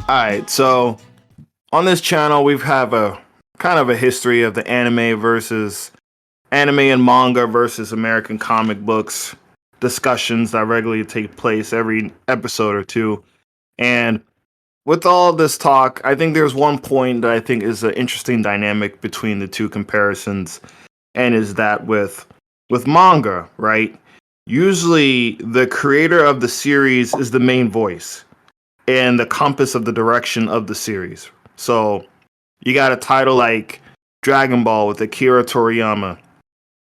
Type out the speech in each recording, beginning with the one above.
Alright, so on this channel we've have a kind of a history of the anime and manga versus American comic books discussions that regularly take place every episode or two. And with all this talk, I think there's one point that I think is an interesting dynamic between the two comparisons, and is that with manga, right? Usually the creator of the series is the main voice and the compass of the direction of the series. So you got a title like Dragon Ball with Akira Toriyama.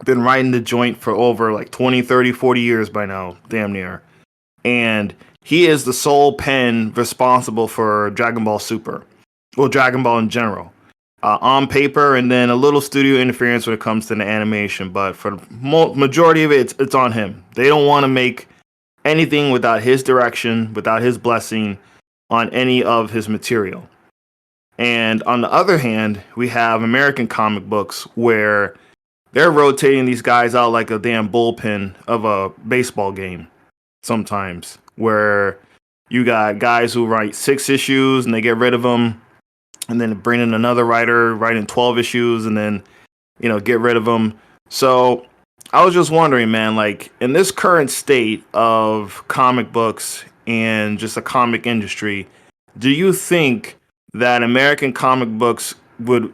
Been writing the joint for over like 20, 30, 40 years by now, damn near. And he is the sole pen responsible for Dragon Ball Super. Well, Dragon Ball in general. On paper, and then a little studio interference when it comes to the animation. But for the majority of it, it's on him. They don't want to make anything without his direction, without his blessing on any of his material. And on the other hand, we have American comic books where they're rotating these guys out like a damn bullpen of a baseball game sometimes, where you got guys who write 6 issues and they get rid of them, and then bring in another writer writing 12 issues and then, get rid of them. So I was just wondering, man, like in this current state of comic books and just the comic industry, do you think that American comic books would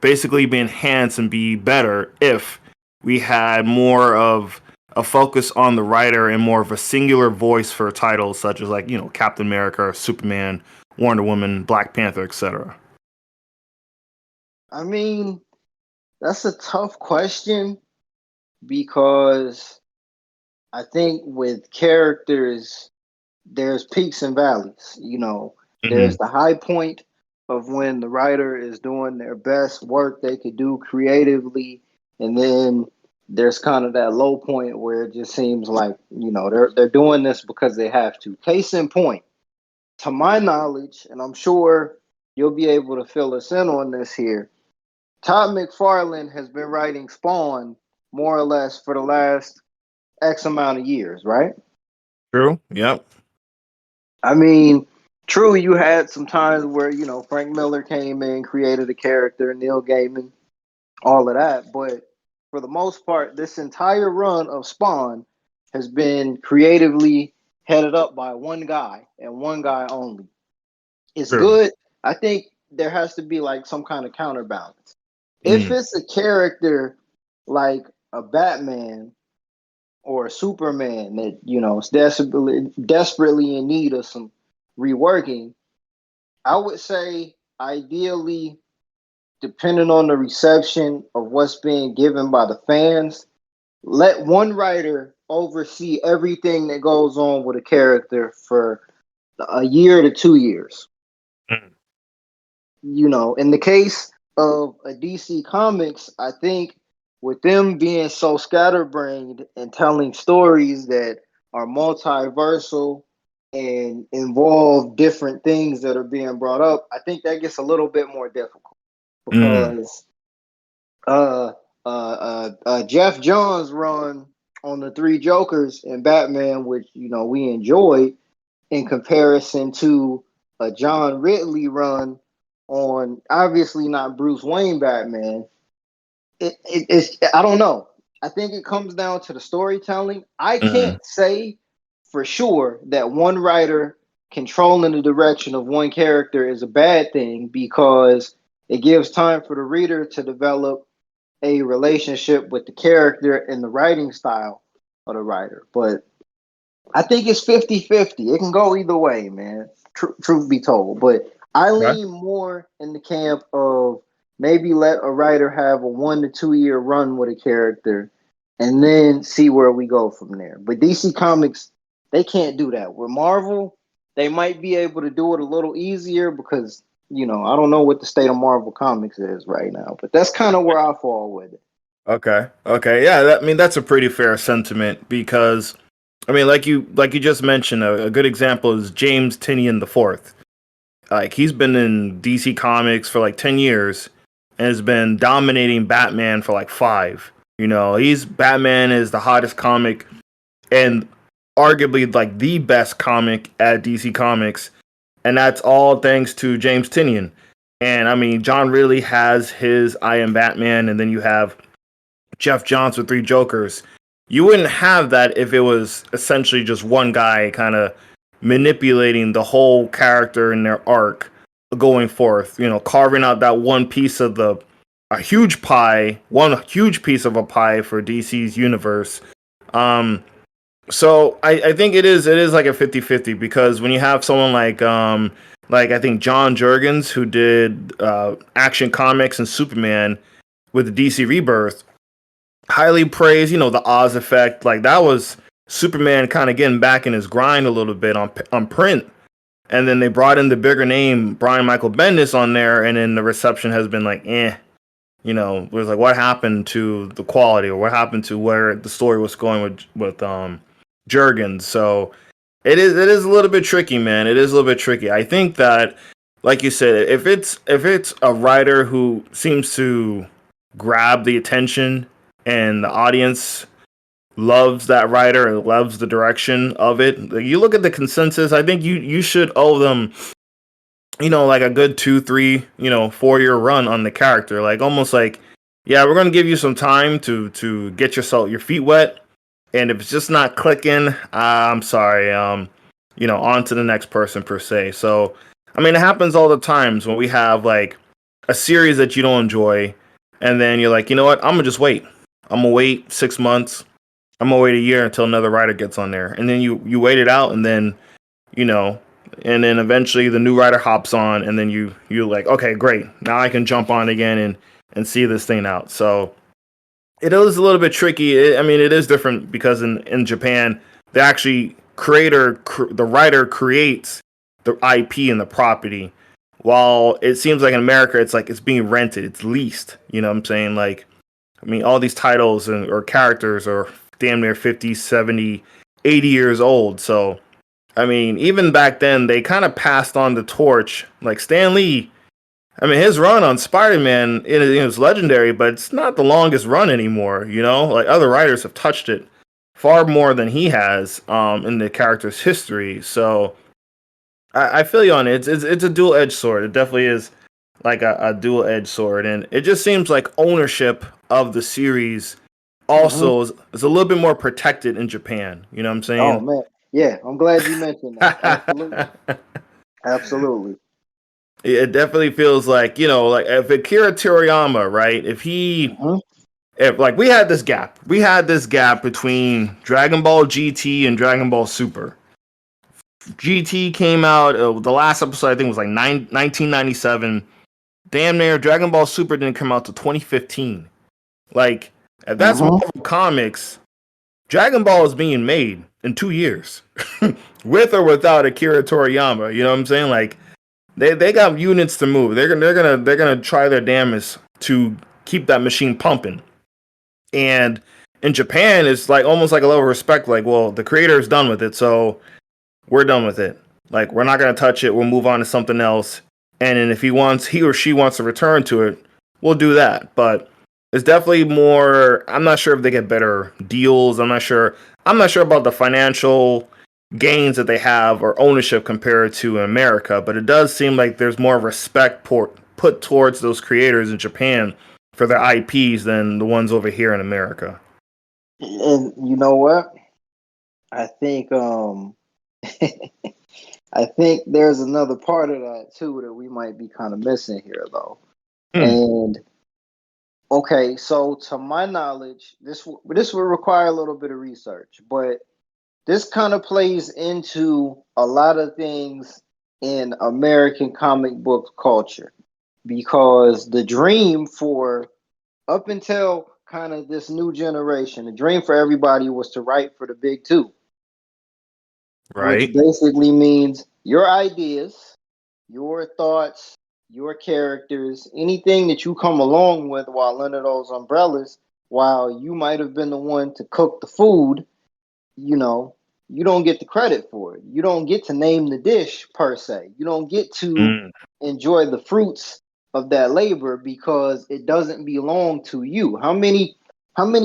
basically be enhanced and be better if we had more of a focus on the writer and more of a singular voice for titles such as like, Captain America, Superman, Wonder Woman, Black Panther, etc.? I mean, that's a tough question because I think with characters, there's peaks and valleys. There's the high point of when the writer is doing their best work they could do creatively, and then there's kind of that low point where it just seems like they're doing this because they have to. Case in point, to my knowledge, and I'm sure you'll be able to fill us in on this here, Todd McFarlane has been writing Spawn more or less for the last X amount of years, right? True. Yep. I mean, true, you had some times where, Frank Miller came in, created a character, Neil Gaiman, all of that. But for the most part, this entire run of Spawn has been creatively headed up by one guy and one guy only. It's True. good. I think there has to be like some kind of counterbalance. If it's a character like a Batman or a Superman that is desperately in need of some reworking, I would say ideally, depending on the reception of what's being given by the fans, let one writer oversee everything that goes on with a character for a year to 2 years. In the case of a DC Comics, I think with them being so scatterbrained and telling stories that are multiversal and involve different things that are being brought up, I think that gets a little bit more difficult because Jeff Johns' run on the Three Jokers and Batman, which we enjoyed, in comparison to a John Ridley run on obviously not Bruce Wayne Batman. It's I don't know. I think it comes down to the storytelling. I can't say for sure that one writer controlling the direction of one character is a bad thing because it gives time for the reader to develop a relationship with the character and the writing style of the writer. But I think it's 50-50. It can go either way, man. Truth be told. But I lean more in the camp of maybe let a writer have a 1 to 2 year run with a character and then see where we go from there. But DC Comics, they can't do that. With Marvel, they might be able to do it a little easier because, I don't know what the state of Marvel Comics is right now. But that's kind of where I fall with it. Okay. Yeah, that's a pretty fair sentiment because, like you just mentioned, a good example is James Tynion IV. Like, he's been in DC Comics for like 10 years and has been dominating Batman for like 5. Batman is the hottest comic and arguably like the best comic at DC Comics. and that's all thanks to James Tinian. And I mean, John Ridley has his I Am Batman, and then you have Jeff Johns with Three Jokers. You wouldn't have that if it was essentially just one guy kind of manipulating the whole character in their arc going forth. You know, carving out that one piece of the a huge pie, one huge piece of a pie for DC's universe. Um, so I think it is like a 50-50 because when you have someone like I think John Jurgens who did Action Comics and Superman with the DC Rebirth, highly praised, you know, the Oz effect, like that was Superman kind of getting back in his grind a little bit on print. And then they brought in the bigger name Brian Michael Bendis on there, and then the reception has been like, you know, it was like what happened to the quality or what happened to where the story was going with Jurgens. So it is a little bit tricky, man. It is a little bit tricky. I think that, like you said, if it's a writer who seems to grab the attention and the audience loves that writer and loves the direction of it, like, you look at the consensus. I think you should owe them, you know, like a good 2, 3, 4 year run on the character. Like almost like, yeah, we're gonna give you some time to get your feet wet, and if it's just not clicking, I'm sorry. On to the next person per se. So, I mean, it happens all the times when we have like a series that you don't enjoy, and then you're like, you know what? I'm gonna just wait. I'm gonna wait 6 months. I'm gonna wait a year until another writer gets on there, and then you wait it out, and then you know, and then eventually the new writer hops on, and then you're like, okay, great. Now I can jump on again and see this thing out. So it is a little bit tricky. I mean, it is different because in Japan, the actually the writer creates the IP and the property, while it seems like in America, it's like it's being rented, it's leased. You know what I'm saying? Like, I mean, all these titles or characters are damn near 50, 70, 80 years old. So, I mean, even back then, they kind of passed on the torch. Like Stan Lee, I mean, his run on Spider-Man is legendary, but it's not the longest run anymore. You know, like other writers have touched it far more than he has in the character's history. So I feel you on it. It's a dual-edged sword. It definitely is like a dual-edged sword, and it just seems like ownership of the series Hmm. also is a little bit more protected in Japan. You know what I'm Oh saying? man, yeah, I'm glad you mentioned that. Absolutely, absolutely. It definitely feels like, like if Akira Toriyama, right? Hmm. If like we had this gap between Dragon Ball GT and Dragon Ball Super. GT came out, the last episode I think was like 1997. Damn near Dragon Ball Super didn't come out to 2015. Like, if that's Hmm. Marvel Comics, Dragon Ball is being made in 2 years, with or without Akira Toriyama. You know what I'm saying? Like, they got units to move. They're gonna try their damnedest to keep that machine pumping. And in Japan, it's like almost like a level of respect. Like, well, the creator is done with it, so we're done with it. Like, we're not gonna touch it. We'll move on to something else. And then if he or she wants to return to it, we'll do that. But it's definitely more. I'm not sure if they get better deals. I'm not sure. I'm not sure about the financial gains that they have or ownership compared to America. But it does seem like there's more respect put towards those creators in Japan for their IPs than the ones over here in America. And you know what? I think I think there's another part of that too that we might be kind of missing here though. Hmm. And okay, so to my knowledge, this will require a little bit of research, but this kind of plays into a lot of things in American comic book culture because the dream for up until kind of this new generation, the dream for everybody was to write for the big two, which Right. basically means your ideas, your thoughts, your characters, anything that you come along with while under those umbrellas, while you might have been the one to cook the food, you know, you don't get the credit for it. You don't get to name the dish per se. You don't get to Mm. enjoy the fruits of that labor because it doesn't belong to you. How many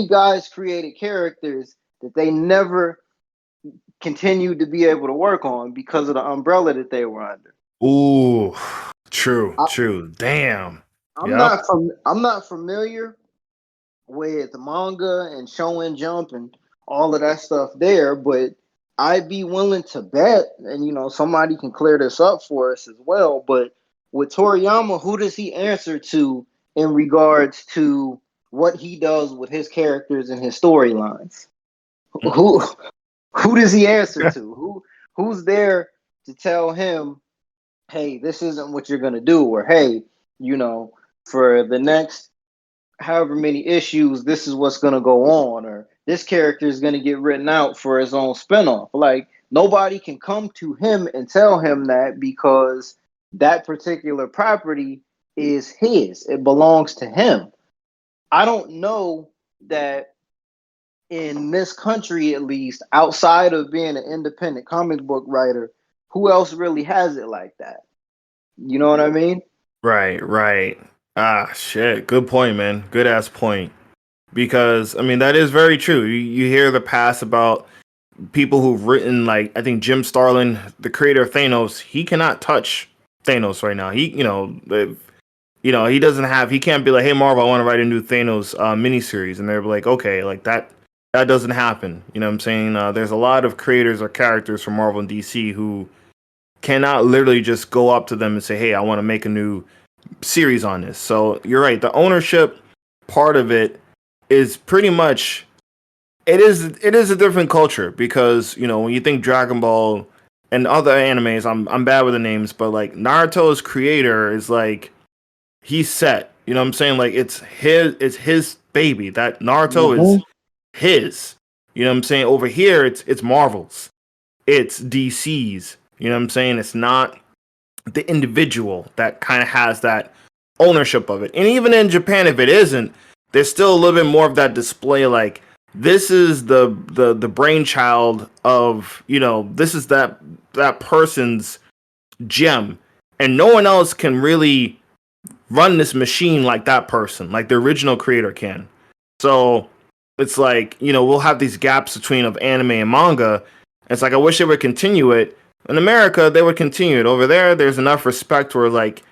guys created characters that they never continued to be able to work on because of the umbrella that they were under? Ooh, true, I, true. Damn. I'm Yep. not I'm not familiar with manga and Shonen Jump and all of that stuff there, but I'd be willing to bet, and somebody can clear this up for us as well. But with Toriyama, who does he answer to in regards to what he does with his characters and his storylines? Who who does he answer to? Who's there to tell him, hey, this isn't what you're gonna do, or hey, you know, for the next however many issues, this is what's going to go on, or this character is going to get written out for his own spinoff. Like, nobody can come to him and tell him that because that particular property is his, it belongs to him. I don't know that in this country, at least, outside of being an independent comic book writer, who else really has it like that? You know what I mean? Right, right. Ah, shit. Good point, man. Good ass point. Because I mean that is very true. You hear the past about people who've written, like, I think Jim Starlin, the creator of Thanos, he cannot touch Thanos right now. He doesn't have. He can't be like, hey Marvel, I want to write a new Thanos miniseries, and they're like, okay, like that doesn't happen. You know what I'm saying? There's a lot of creators or characters from Marvel and DC who cannot literally just go up to them and say, hey, I want to make a new series on this. So you're right. The ownership part of it is pretty much, it is a different culture because when you think Dragon Ball and other animes, I'm bad with the names, but like Naruto's creator is like, he's set. You know what I'm saying? Like it's his baby. That Naruto is Mm-hmm. his. You know what I'm saying? Over here it's Marvel's. It's DC's. You know what I'm saying? It's not the individual that kind of has that ownership of it. And even in Japan, if it isn't, there's still a little bit more of that display. Like, this is the brainchild of, this is that person's gem, and no one else can really run this machine like that person, like the original creator can. So it's like, we'll have these gaps between of anime and manga. It's like, I wish they would continue it. In America, they would continue it. Over there, there's enough respect where, like,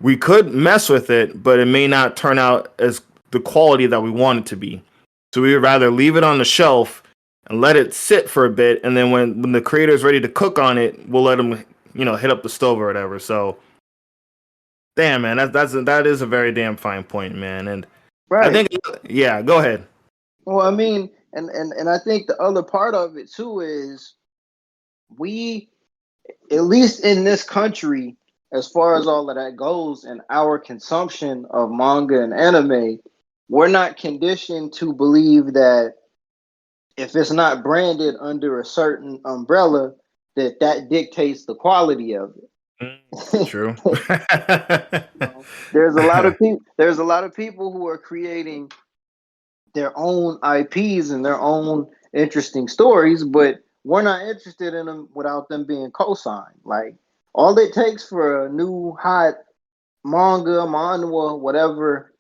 we could mess with it, but it may not turn out as the quality that we want it to be. So we would rather leave it on the shelf and let it sit for a bit, and then when the creator's ready to cook on it, we'll let them, hit up the stove or whatever. So, damn, man, that is a very damn fine point, man. And I Right. think, yeah, go ahead. Well, I mean, and I think the other part of it too is we, at least in this country, as far as all of that goes, and our consumption of manga and anime, we're not conditioned to believe that if it's not branded under a certain umbrella, that dictates the quality of Mm, it. true. There's a lot of people. There's a lot of people who are creating their own IPs and their own interesting stories, but we're not interested in them without them being co-signed. Like, all it takes for a new hot manga, manhwa, whatever,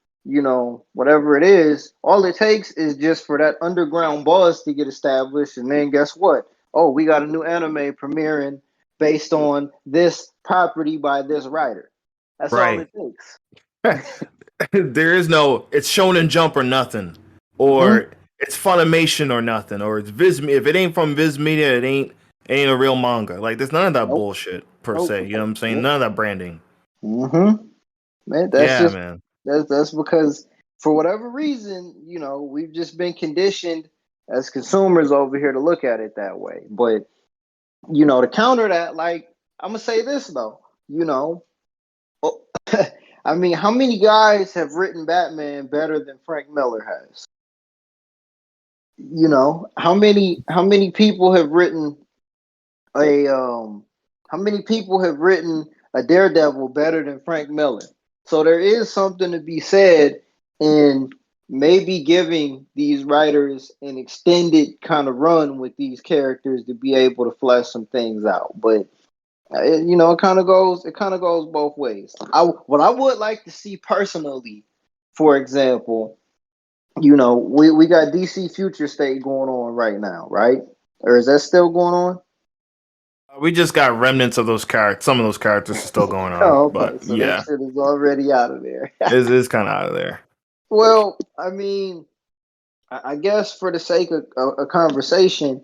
whatever it is, all it takes is just for that underground buzz to get established, and then guess what? Oh, we got a new anime premiering based on this property by this writer. That's all Right. it takes. There is no, it's Shonen Jump or nothing, Mm-hmm. or it's Funimation or nothing, or it's Viz. If it ain't from Viz Media, it ain't a real manga. Like, there's none of that Nope. bullshit per Nope. se. You know what I'm saying? Nope. None of that branding. Mm-hmm. Man, that's Yeah, just man. that's because for whatever reason, we've just been conditioned as consumers over here to look at it that way. But to counter that, like, I'm gonna say this though, oh, I mean, how many guys have written Batman better than Frank Miller has? How many people have written a how many people have written a Daredevil better than Frank Miller? So there is something to be said in maybe giving these writers an extended kind of run with these characters to be able to flesh some things out. But it kind of goes both ways. What I would like to see personally, for example, we got DC Future State going on right now, right? Or is that still going on? We just got remnants of those characters. Some of those characters are still going on, Oh, okay. but So that yeah, shit is already out of there. it's kind of out of there. Well, I mean, I guess for the sake of a conversation,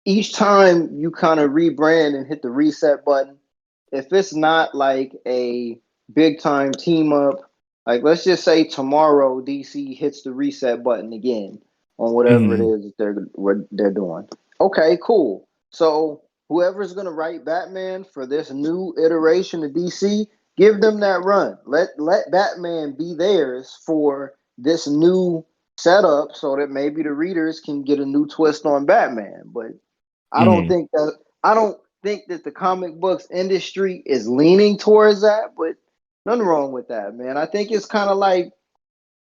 each time you kind of rebrand and hit the reset button, if it's not like a big time team up, like let's just say tomorrow DC hits the reset button again on whatever it Mm-hmm. is that they're doing. Okay, cool. So whoever's gonna write Batman for this new iteration of DC, give them that run. Let Batman be theirs for this new setup so that maybe the readers can get a new twist on Batman. But I don't Mm-hmm. think that I don't think that the comic books industry is leaning towards that, but nothing wrong with that, man. I think it's kind of like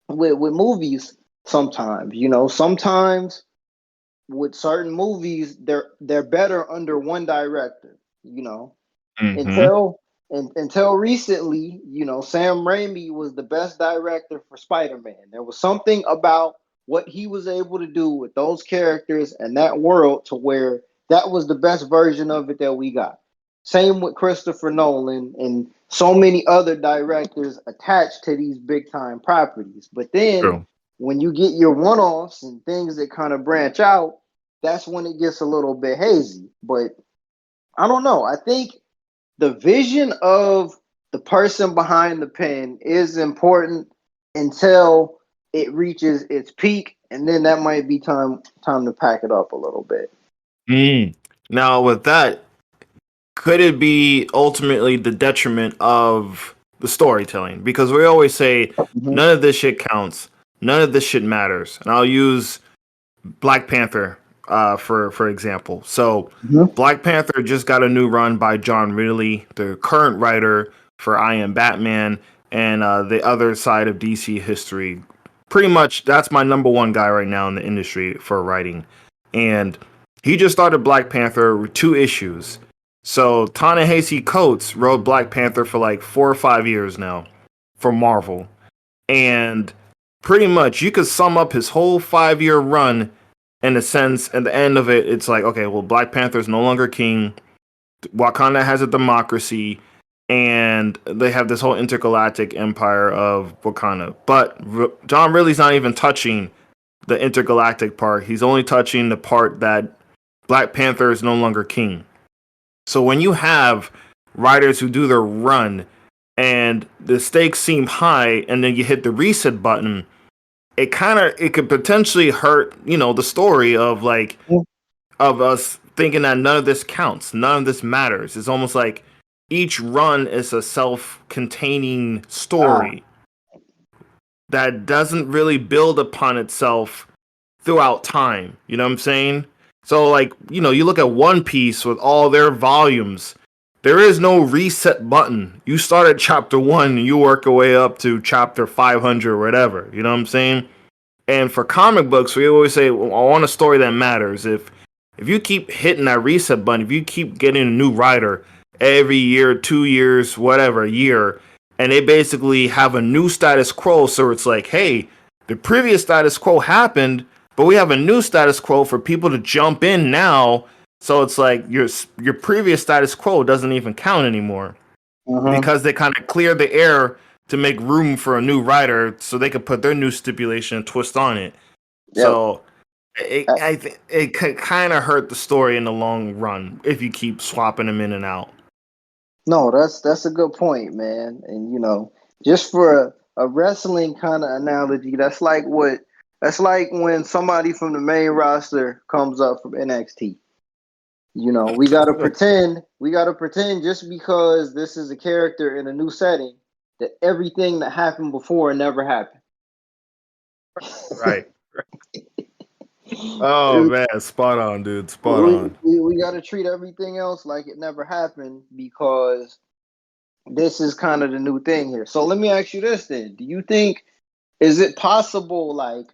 with movies sometimes. Sometimes with certain movies they're better under one director, Mm-hmm. until until recently, Sam Raimi was the best director for Spider-Man. There was something about what he was able to do with those characters and that world to where that was the best version of it that we got. Same with Christopher Nolan and so many other directors attached to these big time properties. But then True. when you get your one offs and things that kind of branch out, that's when it gets a little bit hazy. But I don't know. I think the vision of the person behind the pen is important until it reaches its peak, and then that might be time to pack it up a little bit. Mm. Now, with that, could it be ultimately the detriment of the storytelling? Because we always say Mm-hmm. none of this shit counts, none of this shit matters. And I'll use Black Panther for example. So Mm-hmm. Black Panther just got a new run by John Ridley, the current writer for I Am Batman and the other side of DC history. Pretty much, that's my number one guy right now in the industry for writing, and he just started Black Panther with 2 issues. So Ta-Nehisi Coates wrote Black Panther for like 4 or 5 years now for Marvel, and pretty much you could sum up his whole 5 year run in a sense. At the end of it, it's like, okay, well, Black Panther is no longer king. Wakanda has a democracy, and they have this whole intergalactic empire of Wakanda. But John Ridley's not even touching the intergalactic part. He's only touching the part that Black Panther is no longer king. So when you have writers who do their run and the stakes seem high, and then you hit the reset button, it could potentially hurt, the story of like of us thinking that none of this counts, none of this matters. It's almost like each run is a self-containing Ah, story that doesn't really build upon itself throughout time. You know what I'm saying? So like, you look at One Piece with all their volumes. There is no reset button. You start at chapter 1 and you work your way up to chapter 500 or whatever. You know what I'm saying? And for comic books, we always say, well, I want a story that matters. If you keep hitting that reset button, if you keep getting a new writer every year, 2 years, whatever, a year, and they basically have a new status quo, so it's like, hey, the previous status quo happened, but we have a new status quo for people to jump in now. So it's like your previous status quo doesn't even count anymore uh-huh. because they kind of clear the air to make room for a new writer so they could put their new stipulation and twist on it. Yep. So it could kind of hurt the story in the long run if you keep swapping them in and out. No, that's a good point, man. And just for a wrestling kind of analogy, that's like when somebody from the main roster comes up from NXT. We gotta pretend just because this is a character in a new setting that everything that happened before never happened. Right. Oh man, spot on, dude. Spot we, on. we, we gotta treat everything else like it never happened because this is kind of the new thing here. So let me ask you this then. Do you think is it possible like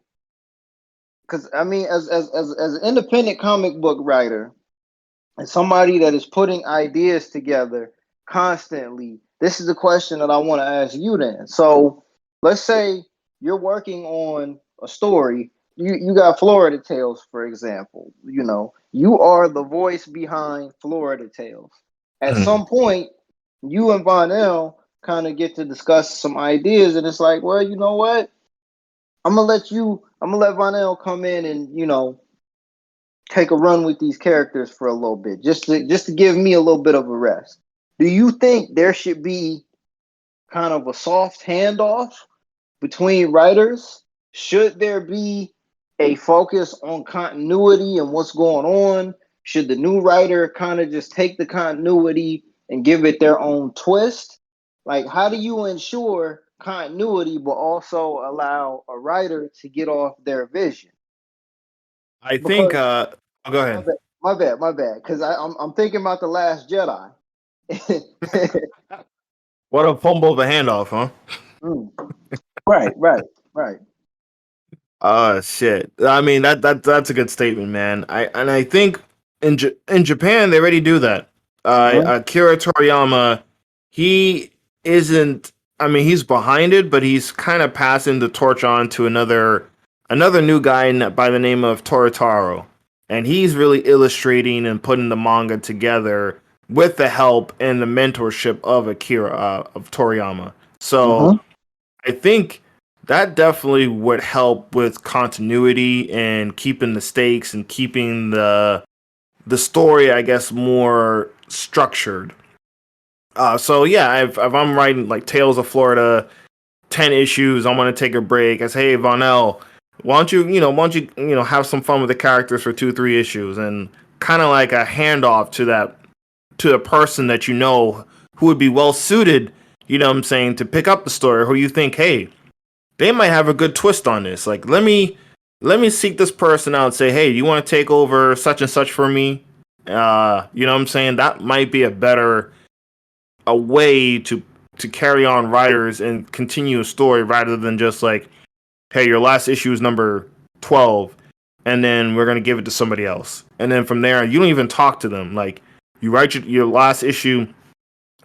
because I mean as an independent comic book writer and somebody that is putting ideas together constantly, this is the question that I want to ask you then. So let's say you're working on a story. You got Florida Tales, for example. You are the voice behind Florida Tales. at Mhm. some point, you and Von L kind of get to discuss some ideas, and it's like, well, you know what? I'm gonna let Von L come in and take a run with these characters for a little bit, just to give me a little bit of a rest. Do you think there should be kind of a soft handoff between writers? Should there be a focus on continuity and what's going on? Should the new writer kind of just take the continuity and give it their own twist? Like, how do you ensure continuity but also allow a writer to get off their vision? I think. Because Go my ahead. bad, my bad. Because I'm thinking about the Last Jedi. What a fumble of a handoff, huh? Mm. Right, right, right. Oh shit. I mean that's a good statement, man. I think in Japan they already do that. Uh-huh. Akira Toriyama, he isn't. I mean, he's behind it, but he's kind of passing the torch on to another new guy by the name of Toritaro, and he's really illustrating and putting the manga together with the help and the mentorship of of Toriyama. So Uh-huh. I think that definitely would help with continuity and keeping the stakes and keeping the story, I guess, more structured. So yeah, if I'm writing like Tales of Florida, 10 issues, I'm gonna take a break. I say, hey, Vonell, why don't you have some fun with the characters for 2, 3 issues, and kind of like a handoff to a person that you know who would be well suited, you know what I'm saying, to pick up the story, who you think, hey, they might have a good twist on this. Like, let me seek this person out and say, hey, you want to take over such and such for me? You know what I'm saying? That might be a way to carry on writers and continue a story rather than just like, hey, your last issue is number 12, and then we're gonna give it to somebody else, and then from there you don't even talk to them. Like, you write your last issue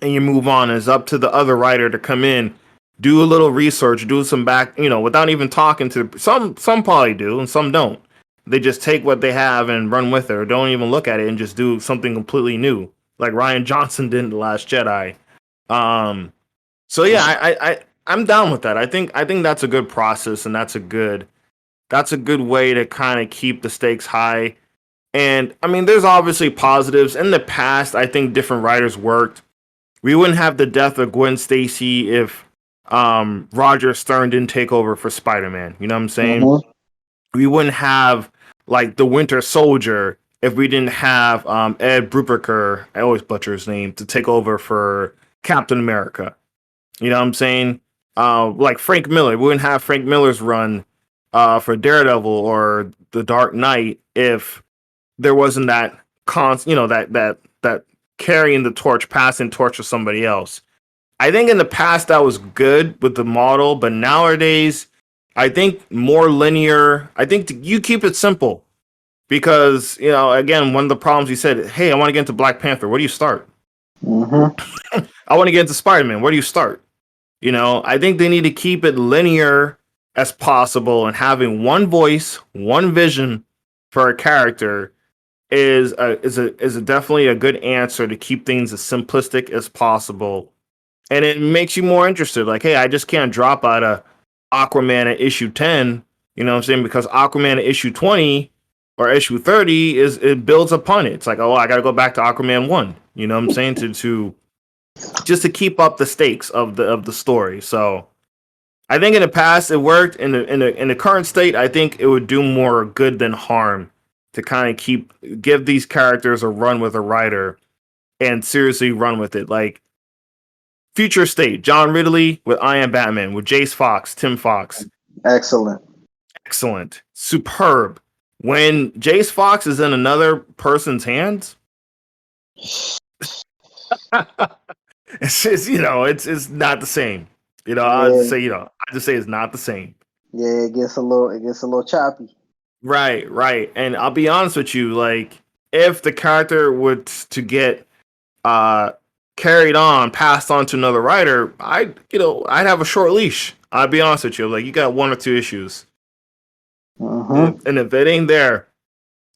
and you move on. It's up to the other writer to come in, do a little research, do some back, without even talking to some. Some probably do, and some don't. They just take what they have and run with it, or don't even look at it and just do something completely new, like Ryan Johnson did in The Last Jedi. Um, so yeah, I'm down with that. I think that's a good process, and that's a good way to kind of keep the stakes high. And I mean, there's obviously positives. In the past, I think different writers worked. We wouldn't have the death of Gwen Stacy if Roger Stern didn't take over for Spider-Man. You know what I'm saying? Uh-huh. We wouldn't have like the Winter Soldier if we didn't have Ed Brubaker, I always butcher his name, to take over for Captain America. You know what I'm saying? Like Frank Miller. We wouldn't have Frank Miller's run for Daredevil or The Dark Knight if there wasn't that that carrying the torch, passing torch to somebody else. I think in the past that was good with the model, but nowadays I think more linear. I think you keep it simple because again, one of the problems you said, hey, I want to get into Black Panther. Where do you start? Uh-huh. I want to get into Spider-Man. Where do you start? I think they need to keep it linear as possible, and having one voice, one vision for a character is a definitely a good answer to keep things as simplistic as possible, and it makes you more interested. Like, hey, I just can't drop out of Aquaman at issue 10. You know what I'm saying? Because Aquaman at issue 20 or issue 30 it builds upon it. It's like, oh, I got to go back to Aquaman 1. You know what I'm saying? To just to keep up the stakes of the story. So I think in the past it worked. In the current state, I think it would do more good than harm to kind of give these characters a run with a writer and seriously run with it. Like future state, John Ridley with I Am Batman with Jace Fox, Tim Fox, Excellent. excellent, superb. When Jace Fox is in another person's hands, it's just it's not the same. I'll just Yeah, say it's not the same. yeah, it gets a little choppy. Right, right. And I'll be honest with you, like if the character would to get uh carried on, passed on to another writer, I'd have a short leash. I'll be honest with you. Like, you got 1 or 2 issues. Uh-huh. And if it ain't there,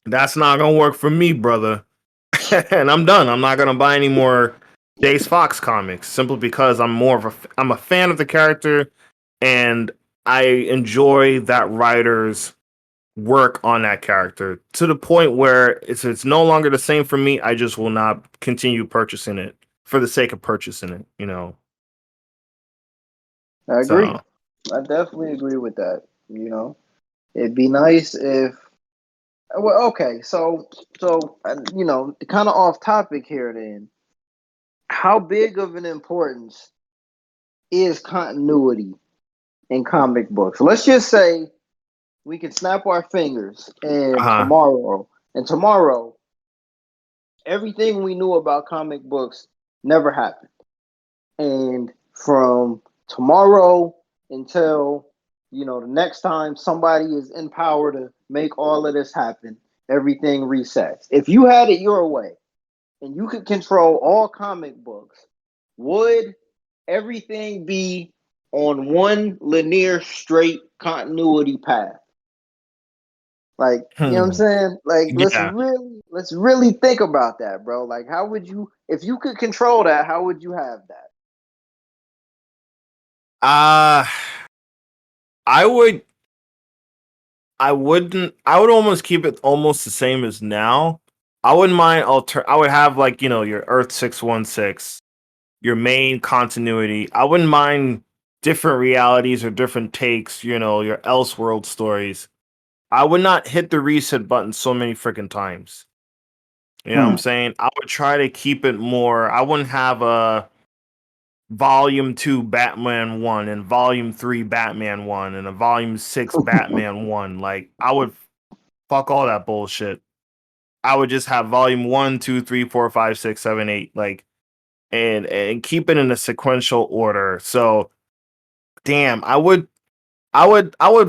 that's not gonna work for me, brother. and I'm done. I'm not gonna buy any more Jace Fox comics simply because I'm a fan of the character and I enjoy that writer's work on that character to the point where it's no longer the same for me. I just will not continue purchasing it for the sake of purchasing it. I agree. So I definitely agree with that. You know, it'd be nice if. Well, okay, kind of off topic here. Then, how big of an importance is continuity in comic books? Let's just say we can snap our fingers and tomorrow, everything we knew about comic books never happened. And from tomorrow until the next time somebody is in power to make all of this happen, everything resets. If you had it your way and you could control all comic books, would everything be on one linear straight continuity path? Like, you know what I'm saying? Like, yeah. let's really think about that, bro. Like, how would you, if you could control that, how would you have that? Uh I would I would almost keep it almost the same as now. I wouldn't mind I would have like, your Earth 616, your main continuity. I wouldn't mind different realities or different takes, your Elseworld stories. I would not hit the reset button so many freaking times. You know what I'm Hmm. saying? I would try to keep it more. I wouldn't have a volume 2 Batman 1 and volume 3 Batman 1 and a volume 6 Batman 1. Like, I would fuck all that bullshit. I would just have volume 1, 2, 3, 4, 5, 6, 7, 8, like, and keep it in a sequential order. So, damn, I would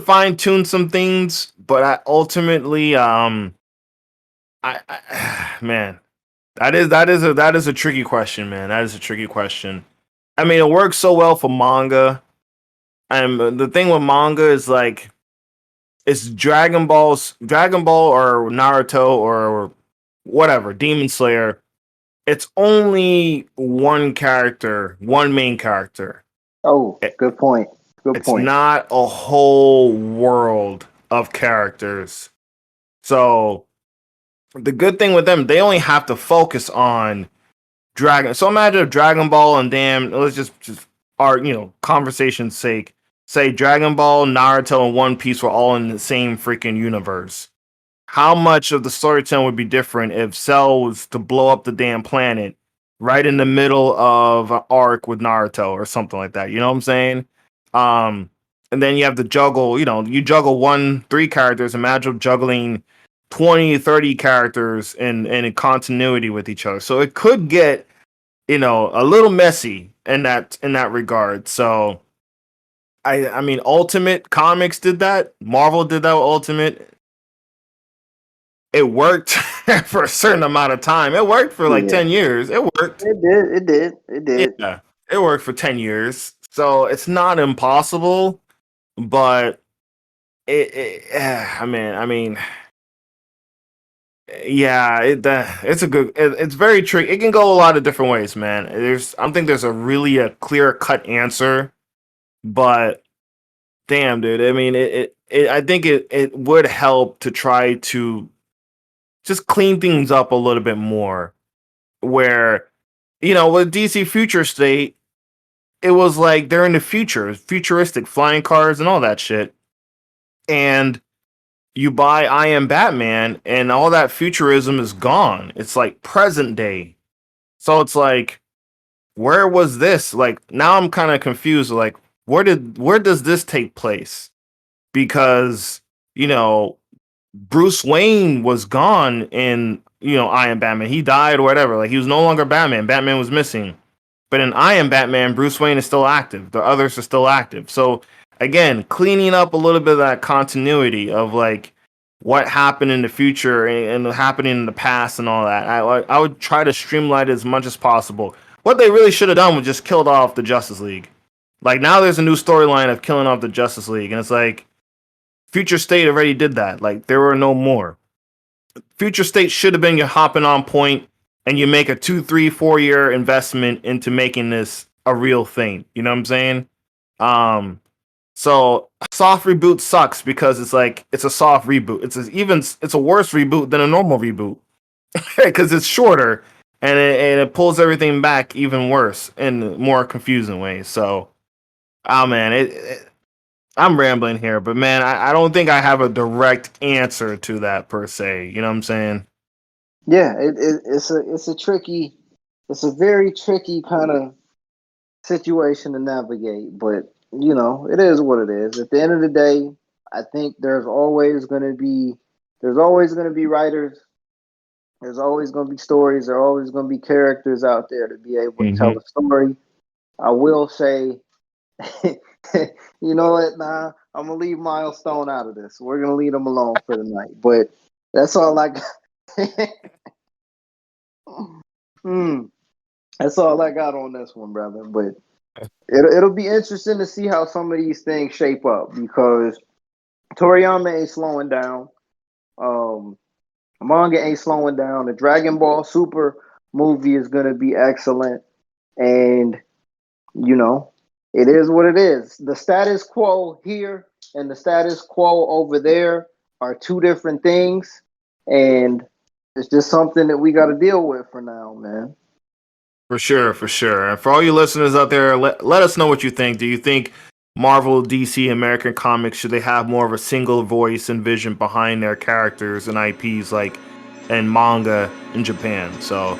fine tune some things, but I ultimately, man, that is a tricky question, man. That is a tricky question. I mean, it works so well for manga. And the thing with manga is like it's Dragon Ball or Naruto or whatever, Demon Slayer. It's only one character, one main character. Oh, It, good point. Good it's point. not a whole world of characters. So the good thing with them, they only have to focus on Dragon. So imagine if Dragon Ball and damn, let's just our conversation's sake, say Dragon Ball, Naruto, and One Piece were all in the same freaking universe. How much of the storytelling would be different if Cell was to blow up the damn planet right in the middle of an arc with Naruto or something like that? You know what I'm saying? Um, and then you have to juggle. You juggle three characters. Imagine juggling 20, 30 characters in continuity with each other. So it could get a little messy in that regard. So I mean, Ultimate Comics did that. Marvel did that with Ultimate. It worked for a certain amount of time. It worked for like Yeah, 10 years. It worked. it did. It did. It did. Yeah. It worked for 10 years. So it's not impossible, but I mean, yeah, it's very tricky. It can go a lot of different ways, man. I don't think there's a clear cut answer, but damn, dude. I mean, I think it would help to try to just clean things up a little bit more. Where, with DC Future State, it was like they're in the future, futuristic flying cars and all that shit. And you buy I Am Batman, and all that futurism is gone. It's like present day. So it's like, where was this? Like, now I'm kind of confused. Like, where does this take place? Because you know Bruce Wayne was gone in I Am Batman. He died or whatever. Like, he was no longer Batman. Batman was missing. But in I Am Batman, Bruce Wayne is still active. The others are still active. So again, cleaning up a little bit of that continuity of like what happened in the future and happening in the past and all that. I would try to streamline it as much as possible. What they really should have done was just killed off the Justice League. Like, now there's a new storyline of killing off the Justice League, and it's like Future State already did that. Like, there were no more. Future State should have been your hopping on point and you make a 2, 3, 4 year investment into making this a real thing. You know what I'm saying? Um, so soft reboot sucks because it's like it's a soft reboot. It's a worse reboot than a normal reboot because it's shorter and it pulls everything back even worse in more confusing ways. So, oh man, I'm rambling here, but man, I don't think I have a direct answer to that per se. You know what I'm saying? Yeah, it's a very tricky kind of situation to navigate, but it is what it is. At the end of the day, I think there's always gonna be writers, there's always gonna be stories, there are always gonna be characters out there to be able to tell Mm-hmm. a story. I will say, you know what? Nah, I'm gonna leave Milestone out of this. We're gonna leave him alone for the night. But that's all I got. Hmm. That's all I got on this one, brother. But it'll be interesting to see how some of these things shape up because Toriyama ain't slowing down. Um, Manga ain't slowing down. The Dragon Ball Super movie is gonna be excellent, and you know, it is what it is. The status quo here and the status quo over there are two different things, and it's just something that we got to deal with for now, man. For sure, for sure. And for all you listeners out there, let us know what you think. Do you think Marvel, DC, American comics should they have more of a single voice and vision behind their characters and IPs like in manga in Japan? So